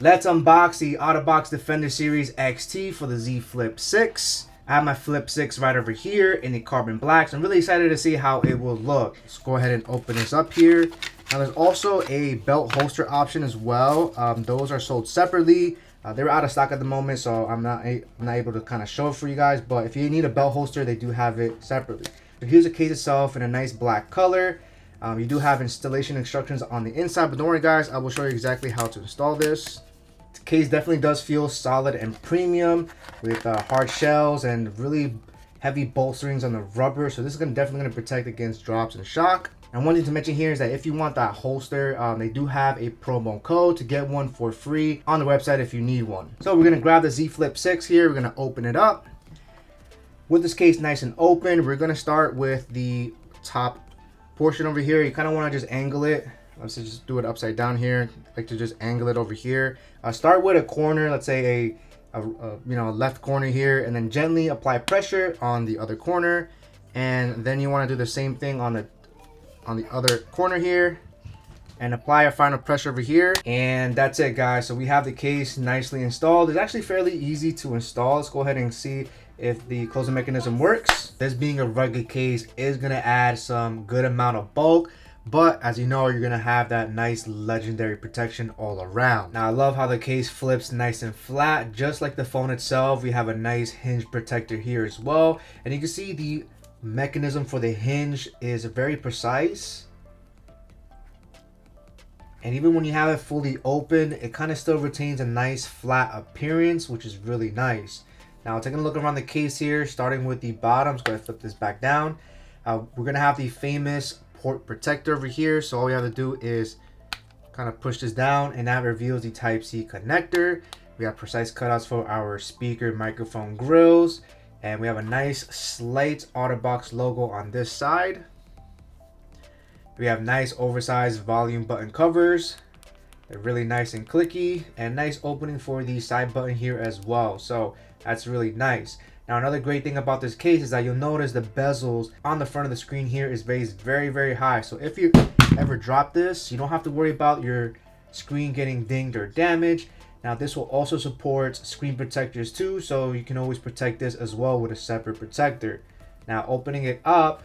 Let's unbox the OtterBox Defender Series XT for the Z Flip6. I have my Flip 6 right over here in the carbon black, so I'm really excited to see how it will look. Let's go ahead and open this up here. Now there's also a belt holster option as well. Those are sold separately. They're out of stock at the moment, so I'm not able to kind of show it for you guys, but if you need a belt holster, they do have it separately. So here's the case itself in a nice black color. You do have installation instructions on the inside, but don't worry guys, I will show you exactly how to install this. The case definitely does feel solid and premium with hard shells and really heavy bolsterings on the rubber, so this is definitely going to protect against drops and shock. And one thing to mention here is that if you want that holster, they do have a promo code to get one for free on the website if you need one. So we're going to grab the Z Flip 6 here, we're going to open it up. With this case nice and open, we're going to start with the top portion over here. You kind of want to just angle it. Let's just do it upside down here. I like to just angle it over here. Start with a corner, let's say a left corner here, and then gently apply pressure on the other corner, and then you want to do the same thing on the other corner here and apply a final pressure over here, and that's it guys. So we have the case nicely installed. It's actually fairly easy to install. Let's go ahead and see if the closing mechanism works. This being a rugged case is going to add some good amount of bulk, but as you know, you're going to have that nice legendary protection all around. Now I love how the case flips nice and flat just like the phone itself. We have a nice hinge protector here as well, and you can see the mechanism for the hinge is very precise, and even when you have it fully open, it kind of still retains a nice flat appearance, which is really nice. Now taking a look around the case here, starting with the bottom, I'm just going to flip this back down. We're going to have the famous port protector over here, so all we have to do is kind of push this down, and that reveals the Type-C connector. We have precise cutouts for our speaker microphone grills, and we have a nice slight OtterBox logo on this side. We have nice oversized volume button covers. They're really nice and clicky, and nice opening for the side button here as well. So that's really nice. Now another great thing about this case is that you'll notice the bezels on the front of the screen here is raised very, very high. So if you ever drop this, you don't have to worry about your screen getting dinged or damaged. Now this will also support screen protectors too, so you can always protect this as well with a separate protector. Now opening it up,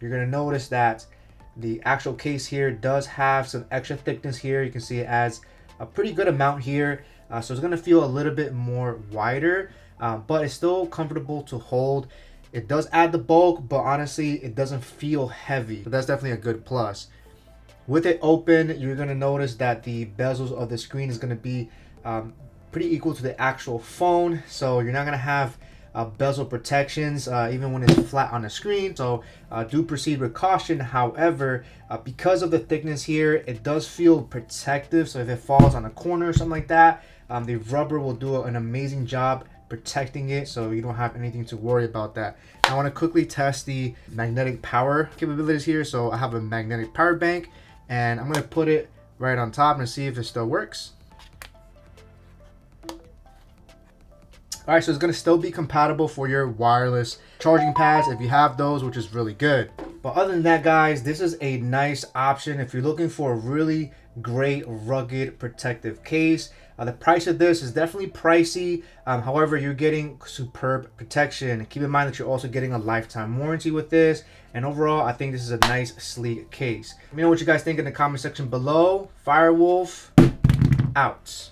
you're going to notice that the actual case here does have some extra thickness here. You can see it adds a pretty good amount here, so it's going to feel a little bit more wider, but it's still comfortable to hold. It does add the bulk, but honestly it doesn't feel heavy, so that's definitely a good plus. With it open, you're going to notice that the bezels of the screen is going to be pretty equal to the actual phone, so you're not going to have bezel protections even when it's flat on the screen, so do proceed with caution. However, because of the thickness here, it does feel protective, so if it falls on a corner or something like that, the rubber will do an amazing job protecting it, so you don't have anything to worry about that. I want to quickly test the magnetic power capabilities here, so I have a magnetic power bank, and I'm going to put it right on top and see if it still works. Alright, so it's going to still be compatible for your wireless charging pads if you have those, which is really good. But other than that guys, this is a nice option if you're looking for a really great rugged protective case. The price of this is definitely pricey, however you're getting superb protection. Keep in mind that you're also getting a lifetime warranty with this, and overall I think this is a nice sleek case. Let me know what you guys think in the comment section below. Firewolf out.